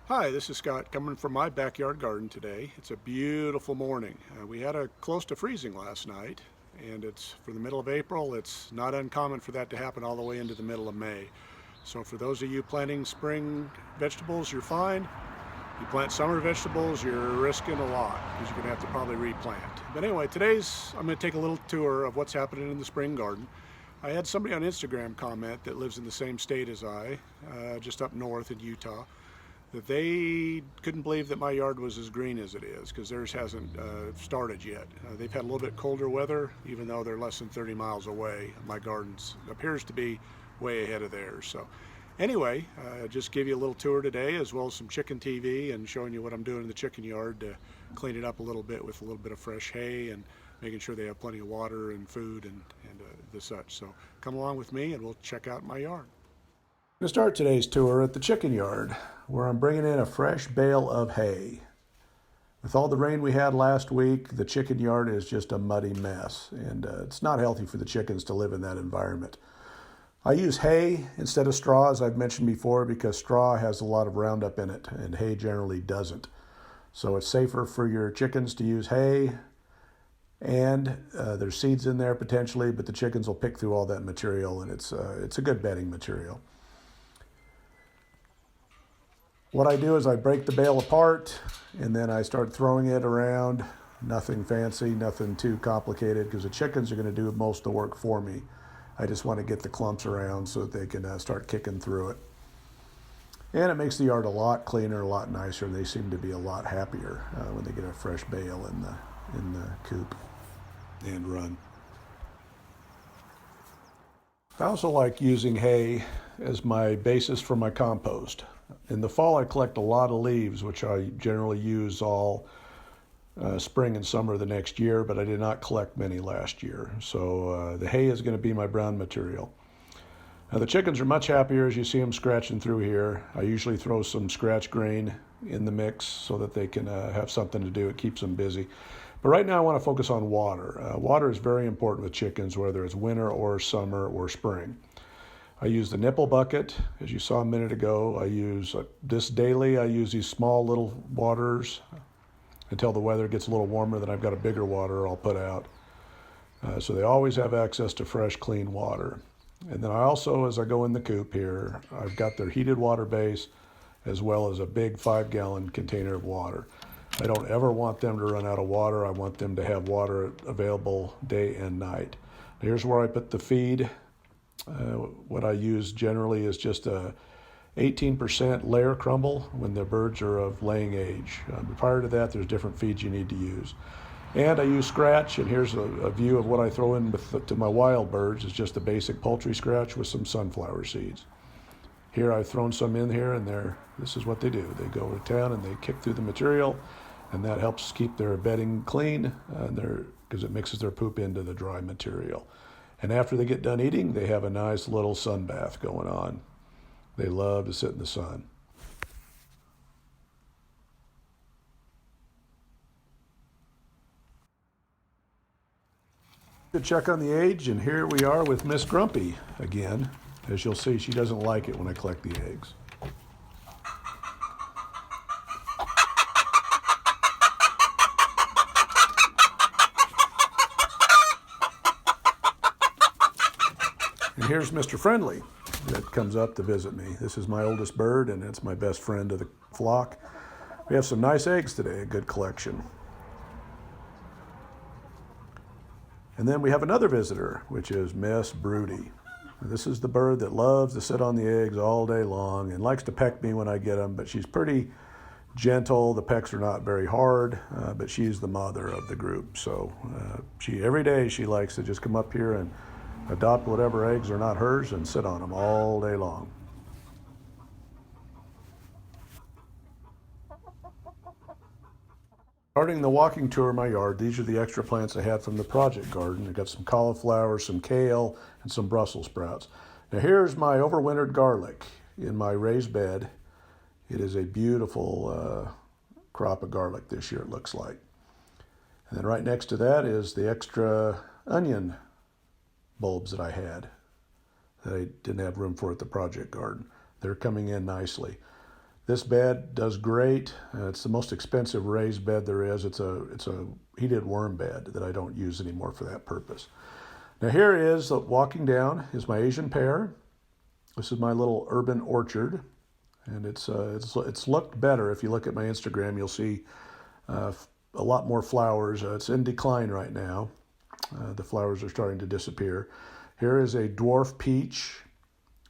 Hi, this is Scott coming from my backyard garden today. It's a beautiful morning. We had a close to freezing last night, and it's for the middle of April. It's not uncommon for that to happen all the way into the middle of May. So for those of you planting spring vegetables, you're fine. You plant summer vegetables, you're risking a lot because you're going to have to probably replant. But anyway, I'm going to take a little tour of what's happening in the spring garden. I had somebody on Instagram comment that lives in the same state as I, just up north in Utah, that they couldn't believe that my yard was as green as it is because theirs hasn't started yet. They've had a little bit colder weather, even though they're less than 30 miles away. My garden appears to be way ahead of theirs. So anyway, just give you a little tour today, as well as some chicken TV and showing you what I'm doing in the chicken yard to clean it up a little bit with a little bit of fresh hay and making sure they have plenty of water and food and the such. So come along with me and we'll check out my yard. I'm going to start today's tour at the chicken yard, where I'm bringing in a fresh bale of hay. With all the rain we had last week, the chicken yard is just a muddy mess, and it's not healthy for the chickens to live in that environment. I use hay instead of straw, as I've mentioned before, because straw has a lot of Roundup in it, and hay generally doesn't. So it's safer for your chickens to use hay, and there's seeds in there potentially, but the chickens will pick through all that material, and it's a good bedding material. What I do is I break the bale apart and then I start throwing it around. Nothing fancy, nothing too complicated, because the chickens are going to do most of the work for me. I just want to get the clumps around so that they can start kicking through it. And it makes the yard a lot cleaner, a lot nicer. They seem to be a lot happier when they get a fresh bale in the coop and run. I also like using hay as my basis for my compost. In the fall, I collect a lot of leaves, which I generally use all spring and summer the next year, but I did not collect many last year. So the hay is going to be my brown material. Now, the chickens are much happier as you see them scratching through here. I usually throw some scratch grain in the mix so that they can have something to do. It keeps them busy. But right now I want to focus on water. Water is very important with chickens, whether it's winter or summer or spring. I use the nipple bucket, as you saw a minute ago. I use this daily. I use these small little waters until the weather gets a little warmer. Then I've got a bigger water I'll put out. So they always have access to fresh, clean water. And then I also, as I go in the coop here, I've got their heated water base as well as a big 5-gallon container of water. I don't ever want them to run out of water. I want them to have water available day and night. Here's where I put the feed. What I use generally is just a 18% layer crumble when the birds are of laying age. Prior to that, there's different feeds you need to use. And I use scratch, and here's a view of what I throw in to my wild birds. It's just a basic poultry scratch with some sunflower seeds. Here I've thrown some in here, and this is what they do. They go to town and they kick through the material, and that helps keep their bedding clean because it mixes their poop into the dry material. And after they get done eating, they have a nice little sun bath going on. They love to sit in the sun. To check on the age, and here we are with Miss Grumpy again. As you'll see, she doesn't like it when I collect the eggs. And here's Mr. Friendly that comes up to visit me. This is my oldest bird, and it's my best friend of the flock. We have some nice eggs today, a good collection. And then we have another visitor, which is Miss Broody. This is the bird that loves to sit on the eggs all day long and likes to peck me when I get them, but she's pretty gentle. The pecks are not very hard, but she's the mother of the group. So every day she likes to just come up here and adopt whatever eggs are not hers and sit on them all day long. Starting the walking tour of my yard, these are the extra plants I had from the project garden. I got some cauliflower, some kale, and some Brussels sprouts. Now here's my overwintered garlic in my raised bed. It is a beautiful crop of garlic this year, it looks like. And then right next to that is the extra onion bulbs that I had that I didn't have room for at the project garden. They're coming in nicely. This bed does great. It's the most expensive raised bed there is. It's a heated worm bed that I don't use anymore for that purpose. Now here is, walking down, is my Asian pear. This is my little urban orchard, and it's looked better. If you look at my Instagram, you'll see a lot more flowers. It's in decline right now. The flowers are starting to disappear. Here is a dwarf peach,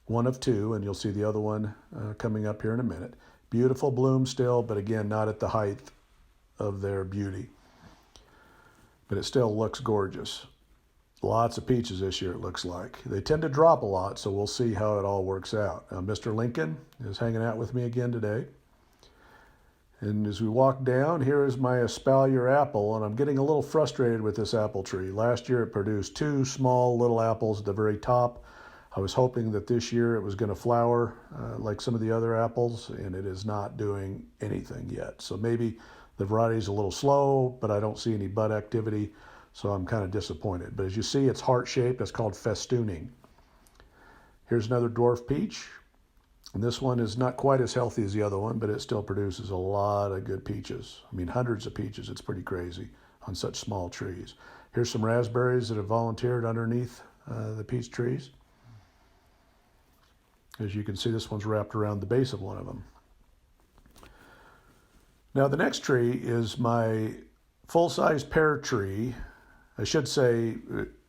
one of two, and you'll see the other one coming up here in a minute. Beautiful bloom still, but again, not at the height of their beauty. But it still looks gorgeous. Lots of peaches this year, it looks like. They tend to drop a lot, so we'll see how it all works out. Mr. Lincoln is hanging out with me again today. And as we walk down, here is my espalier apple, and I'm getting a little frustrated with this apple tree. Last year it produced 2 small little apples at the very top. I was hoping that this year it was going to flower like some of the other apples, and it is not doing anything yet. So maybe the variety is a little slow, but I don't see any bud activity, so I'm kind of disappointed. But as you see, it's heart-shaped. It's called festooning. Here's another dwarf peach. And this one is not quite as healthy as the other one, but it still produces a lot of good peaches. I mean, hundreds of peaches. It's pretty crazy on such small trees. Here's some raspberries that have volunteered underneath the peach trees. As you can see, this one's wrapped around the base of one of them. Now, the next tree is my full-size pear tree. I should say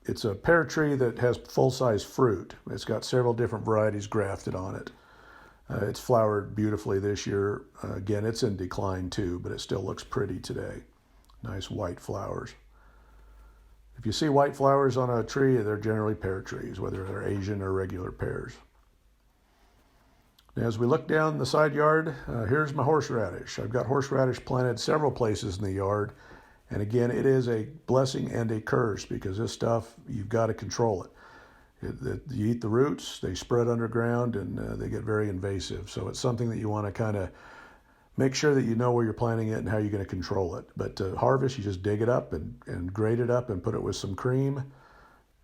it's a pear tree that has full-size fruit. It's got several different varieties grafted on it. It's flowered beautifully this year. Again, it's in decline too, but it still looks pretty today. Nice white flowers. If you see white flowers on a tree, they're generally pear trees, whether they're Asian or regular pears. Now, as we look down the side yard, here's my horseradish. I've got horseradish planted several places in the yard. And again, it is a blessing and a curse because this stuff, you've got to control it. You eat the roots, they spread underground, and they get very invasive. So it's something that you want to kind of make sure that you know where you're planting it and how you're going to control it. But to harvest, you just dig it up and grate it up and put it with some cream,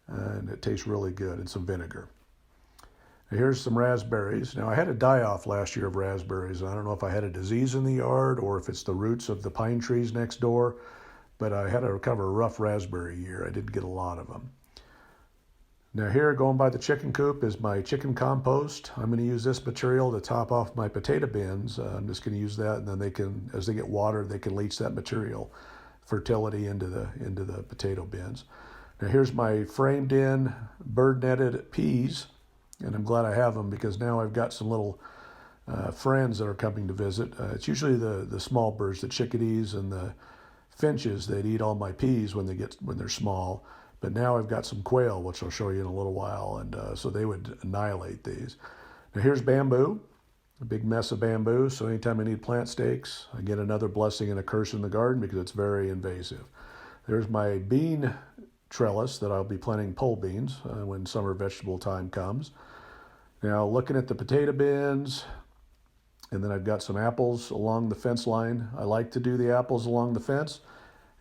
and it tastes really good, and some vinegar. Now, here's some raspberries. Now, I had a die-off last year of raspberries. I don't know if I had a disease in the yard or if it's the roots of the pine trees next door, but I had to recover a rough raspberry year. I didn't get a lot of them. Now here, going by the chicken coop, is my chicken compost. I'm going to use this material to top off my potato bins. I'm just going to use that, and then they can, as they get watered, they can leach that material, fertility, into the potato bins. Now here's my framed-in, bird-netted peas, and I'm glad I have them because now I've got some little friends that are coming to visit. It's usually the small birds, the chickadees and the finches, that eat all my peas when they're small. But now I've got some quail, which I'll show you in a little while, and so they would annihilate these. Now here's bamboo, a big mess of bamboo, so anytime I need plant stakes, I get another blessing and a curse in the garden because it's very invasive. There's my bean trellis that I'll be planting pole beans when summer vegetable time comes. Now looking at the potato bins, and then I've got some apples along the fence line. I like to do the apples along the fence,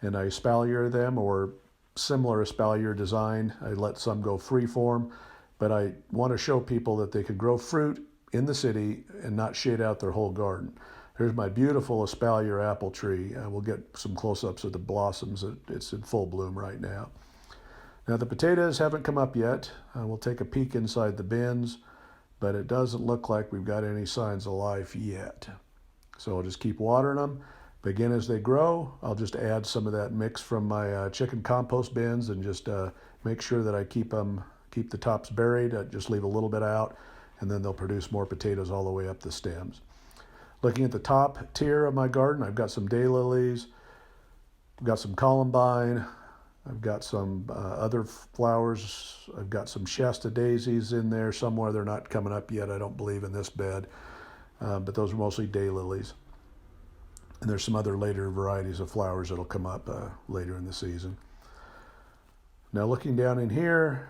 and I espalier them, or similar espalier design. I let some go free form, but I want to show people that they can grow fruit in the city and not shade out their whole garden. Here's my beautiful espalier apple tree. We'll get some close-ups of the blossoms. It's in full bloom right now. Now the potatoes haven't come up yet. We'll take a peek inside the bins, but it doesn't look like we've got any signs of life yet. So I'll just keep watering them. But again, as they grow, I'll just add some of that mix from my chicken compost bins and just make sure that I keep the tops buried. Just leave a little bit out, and then they'll produce more potatoes all the way up the stems. Looking at the top tier of my garden, I've got some daylilies, I've got some columbine, I've got some other flowers. I've got some Shasta daisies in there somewhere. They're not coming up yet, I don't believe, in this bed, but those are mostly daylilies. And there's some other later varieties of flowers that'll come up later in the season. Now looking down in here,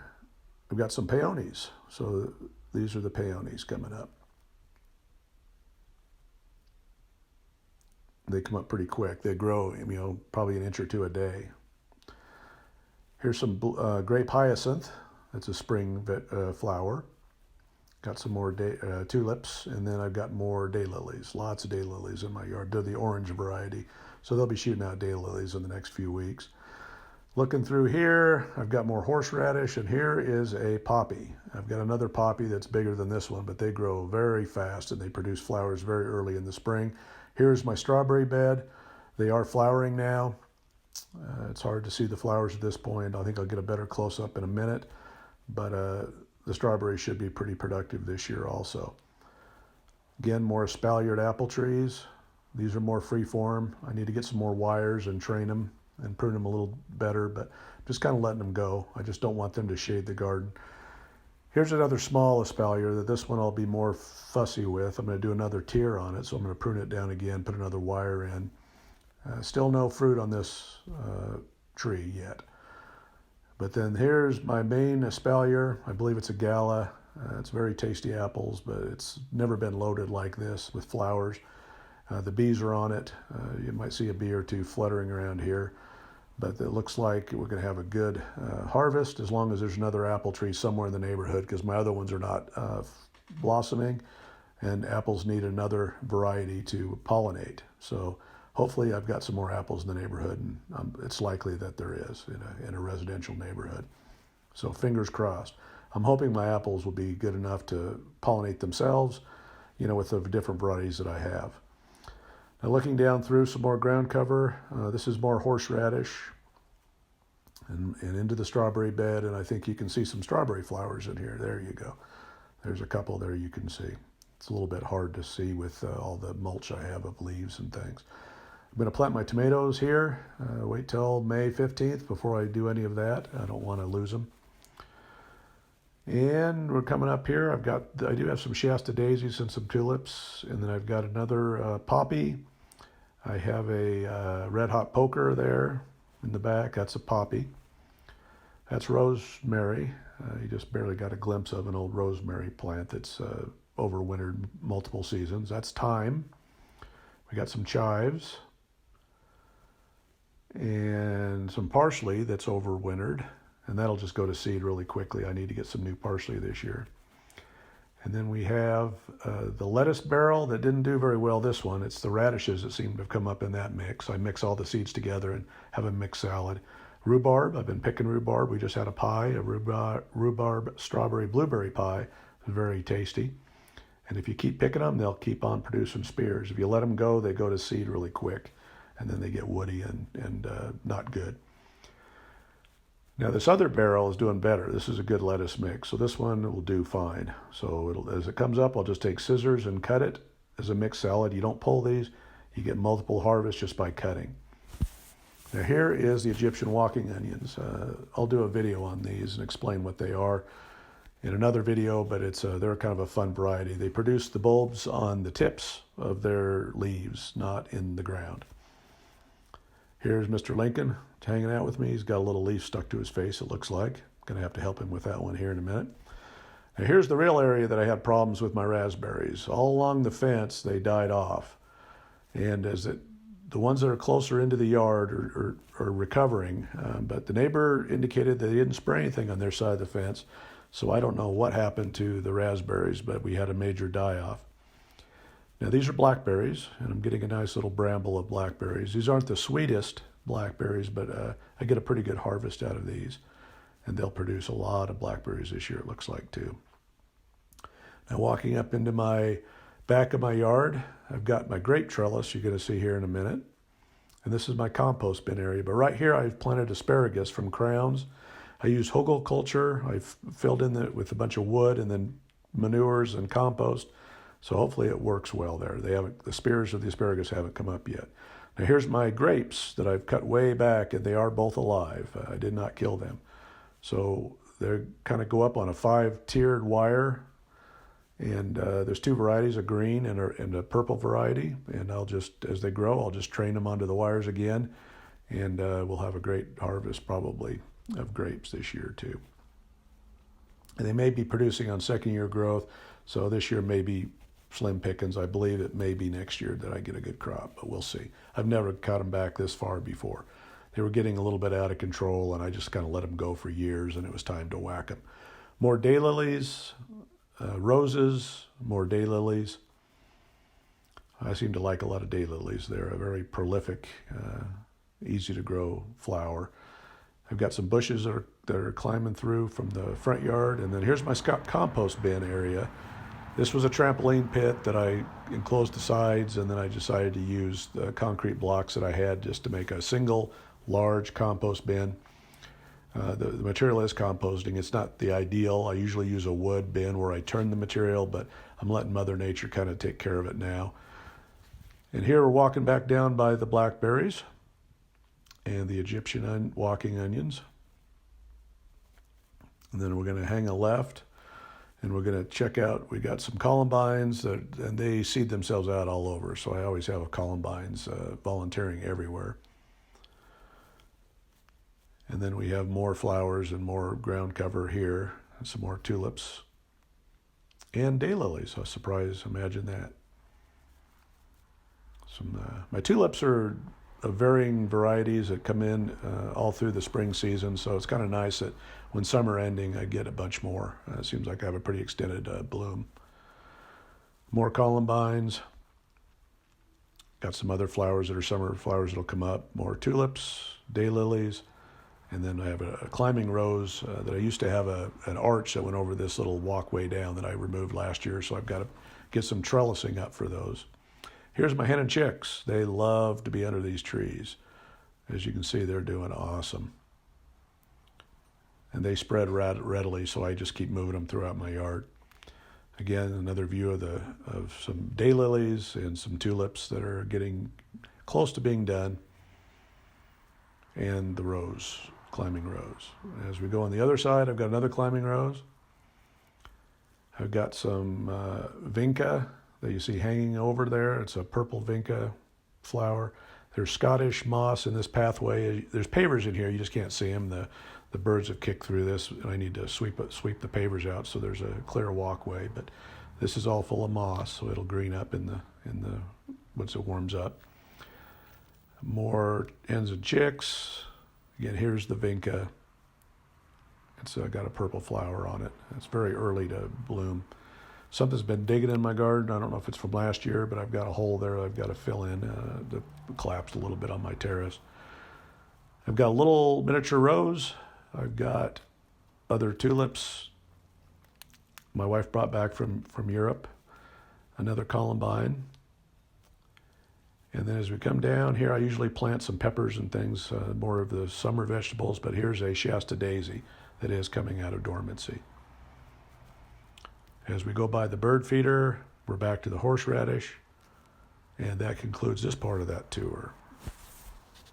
I've got some peonies. So these are the peonies coming up. They come up pretty quick. They grow, probably an inch or two a day. Here's some grape hyacinth. That's a spring flower. Got some more tulips, and then I've got more daylilies. Lots of daylilies in my yard. They're the orange variety, so they'll be shooting out daylilies in the next few weeks. Looking through here, I've got more horseradish, and here is a poppy. I've got another poppy that's bigger than this one, but they grow very fast and they produce flowers very early in the spring. Here's my strawberry bed. They are flowering now. It's hard to see the flowers at this point. I think I'll get a better close-up in a minute, but the strawberries should be pretty productive this year also. Again, more espaliered apple trees. These are more free-form. I need to get some more wires and train them and prune them a little better, but I'm just kind of letting them go. I just don't want them to shade the garden. Here's another small espalier that this one I'll be more fussy with. I'm going to do another tier on it, so I'm going to prune it down again, put another wire in. Still no fruit on this tree yet. But then here's my main espalier. I believe it's a Gala. It's very tasty apples, but it's never been loaded like this with flowers. The bees are on it. You might see a bee or two fluttering around here, but it looks like we're going to have a good harvest as long as there's another apple tree somewhere in the neighborhood, because my other ones are not blossoming, and apples need another variety to pollinate. So hopefully I've got some more apples in the neighborhood, and it's likely that there is in a residential neighborhood. So fingers crossed. I'm hoping my apples will be good enough to pollinate themselves, with the different varieties that I have. Now looking down through some more ground cover, this is more horseradish and into the strawberry bed, and I think you can see some strawberry flowers in here. There you go. There's a couple there you can see. It's a little bit hard to see with all the mulch I have of leaves and things. I'm going to plant my tomatoes here. Wait till May 15th before I do any of that. I don't want to lose them. And we're coming up here. I do have some Shasta daisies and some tulips, and then I've got another poppy. I have a red hot poker there in the back. That's a poppy. That's rosemary. You just barely got a glimpse of an old rosemary plant that's overwintered multiple seasons. That's thyme. We got some chives and some parsley that's overwintered, and that'll just go to seed really quickly. I need to get some new parsley this year. And then we have the lettuce barrel that didn't do very well this one. It's the radishes that seem to have come up in that mix. I mix all the seeds together and have a mixed salad. Rhubarb, I've been picking rhubarb. We just had a pie, a rhubarb strawberry blueberry pie. It's very tasty. And if you keep picking them, they'll keep on producing spears. If you let them go, they go to seed really quick, and then they get woody and not good. Now this other barrel is doing better. This is a good lettuce mix, so this one will do fine. So as it comes up, I'll just take scissors and cut it as a mixed salad. You don't pull these. You get multiple harvests just by cutting. Now here is the Egyptian walking onions. I'll do a video on these and explain what they are in another video, but they're kind of a fun variety. They produce the bulbs on the tips of their leaves, not in the ground. Here's Mr. Lincoln hanging out with me. He's got a little leaf stuck to his face, it looks like. I'm going to have to help him with that one here in a minute. Now here's the real area that I had problems with my raspberries. All along the fence, they died off. And the ones that are closer into the yard are recovering, but the neighbor indicated that they didn't spray anything on their side of the fence. So I don't know what happened to the raspberries, but we had a major die-off. Now these are blackberries, and I'm getting a nice little bramble of blackberries. These aren't the sweetest blackberries, but I get a pretty good harvest out of these, and they'll produce a lot of blackberries this year, it looks like, too. Now walking up into my back of my yard, I've got my grape trellis you're going to see here in a minute, and this is my compost bin area. But right here I've planted asparagus from crowns. I use hugelkultur. I've filled in with a bunch of wood and then manures and compost. So hopefully it works well there. The spears of the asparagus haven't come up yet. Now here's my grapes that I've cut way back, and they are both alive. I did not kill them. So they kind of go up on a 5-tiered wire, and there's 2 varieties, a green and a purple variety. And as they grow, I'll just train them onto the wires again, and we'll have a great harvest probably of grapes this year too. And they may be producing on second-year growth, so this year may be slim pickings. I believe it may be next year that I get a good crop, but we'll see. I've never cut them back this far before. They were getting a little bit out of control, and I just kind of let them go for years, and it was time to whack them. More daylilies. roses, more daylilies. I seem to like a lot of daylilies. They're a very prolific, easy to grow flower. I've got some bushes that are climbing through from the front yard. And then here's my compost bin area. This was a trampoline pit that I enclosed the sides, and then I decided to use the concrete blocks that I had just to make a single large compost bin. The material is composting. It's not the ideal. I usually use a wood bin where I turn the material, but I'm letting Mother Nature kind of take care of it now. And here we're walking back down by the blackberries and the Egyptian walking onions. And then we're going to hang a left, and we're going to check out, we got some columbines, and they seed themselves out all over. So I always have columbines volunteering everywhere. And then we have more flowers and more ground cover here, and some more tulips and daylilies. A surprise, imagine that. My tulips are of varying varieties that come in all through the spring season, so it's kind of nice that when summer ending, I get a bunch more. It seems like I have a pretty extended bloom. More columbines. Got some other flowers that are summer flowers that'll come up. More tulips, daylilies. And then I have a climbing rose that I used to have an arch that went over this little walkway down that I removed last year, so I've got to get some trellising up for those. Here's my hen and chicks. They love to be under these trees. As you can see, they're doing awesome. And they spread readily, so I just keep moving them throughout my yard. Again, another view of some daylilies and some tulips that are getting close to being done. And the rose, climbing rose. As we go on the other side, I've got another climbing rose. I've got some vinca that you see hanging over there. It's a purple vinca flower. There's Scottish moss in this pathway. There's pavers in here. You just can't see them. The birds have kicked through this, and I need to sweep the pavers out so there's a clear walkway. But this is all full of moss, so it'll green up in the once it warms up. More hens and chicks. Again, here's the vinca. It's got a purple flower on it. It's very early to bloom. Something's been digging in my garden. I don't know if it's from last year, but I've got a hole there I've got to fill in. That collapsed a little bit on my terrace. I've got a little miniature rose. I've got other tulips my wife brought back from Europe. Another columbine. And then as we come down here, I usually plant some peppers and things, more of the summer vegetables, but here's a Shasta daisy that is coming out of dormancy. As we go by the bird feeder, we're back to the horseradish, and that concludes this part of that tour.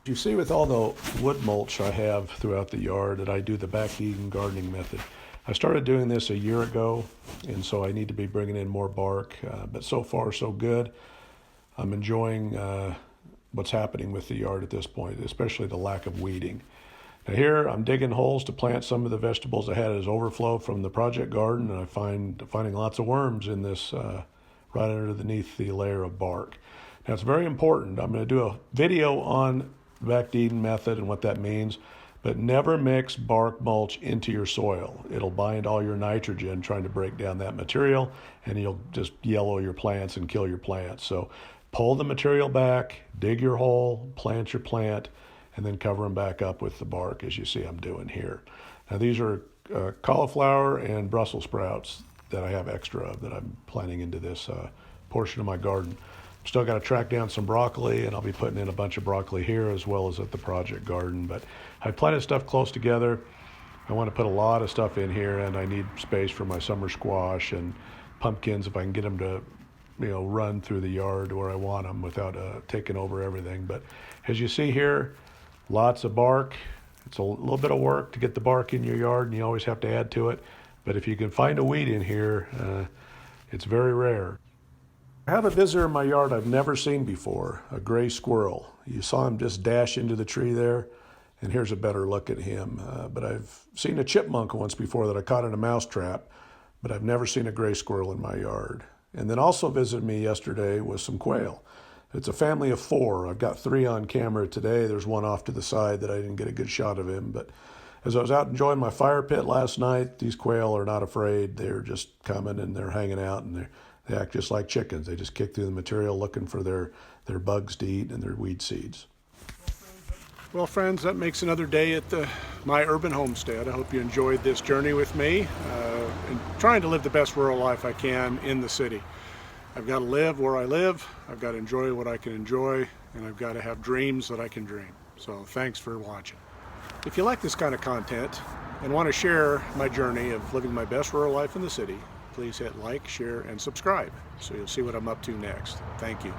You see with all the wood mulch I have throughout the yard that I do the back-eating gardening method. I started doing this a year ago, and so I need to be bringing in more bark, but so far so good. I'm enjoying what's happening with the yard at this point, especially the lack of weeding. Now here, I'm digging holes to plant some of the vegetables I had as overflow from the project garden, and finding lots of worms in this right underneath the layer of bark. Now it's very important. I'm going to do a video on the back-eating method and what that means, but never mix bark mulch into your soil. It'll bind all your nitrogen trying to break down that material, and you'll just yellow your plants and kill your plants. So pull the material back, dig your hole, plant your plant, and then cover them back up with the bark, as you see I'm doing here. Now these are cauliflower and Brussels sprouts that I have extra of that I'm planting into this portion of my garden. Still got to track down some broccoli, and I'll be putting in a bunch of broccoli here as well as at the project garden. But I planted stuff close together. I want to put a lot of stuff in here, and I need space for my summer squash and pumpkins if I can get them to run through the yard where I want them without taking over everything. But as you see here, lots of bark. It's a little bit of work to get the bark in your yard, and you always have to add to it. But if you can find a weed in here, it's very rare. I have a visitor in my yard I've never seen before, a gray squirrel. You saw him just dash into the tree there, and here's a better look at him. But I've seen a chipmunk once before that I caught in a mouse trap, but I've never seen a gray squirrel in my yard. And then also visited me yesterday was some quail. It's a family of 4. I've got 3 on camera today. There's one off to the side that I didn't get a good shot of him. But As I was out enjoying my fire pit last night, these quail are not afraid. They're just coming and they're hanging out, and they act just like chickens. They just kick through the material looking for their bugs to eat and their weed seeds. Well, friends, that makes another day at my urban homestead. I hope you enjoyed this journey with me and trying to live the best rural life I can in the city. I've got to live where I live, I've got to enjoy what I can enjoy, and I've got to have dreams that I can dream. So thanks for watching. If you like this kind of content and want to share my journey of living my best rural life in the city, please hit like, share, and subscribe so you'll see what I'm up to next. Thank you.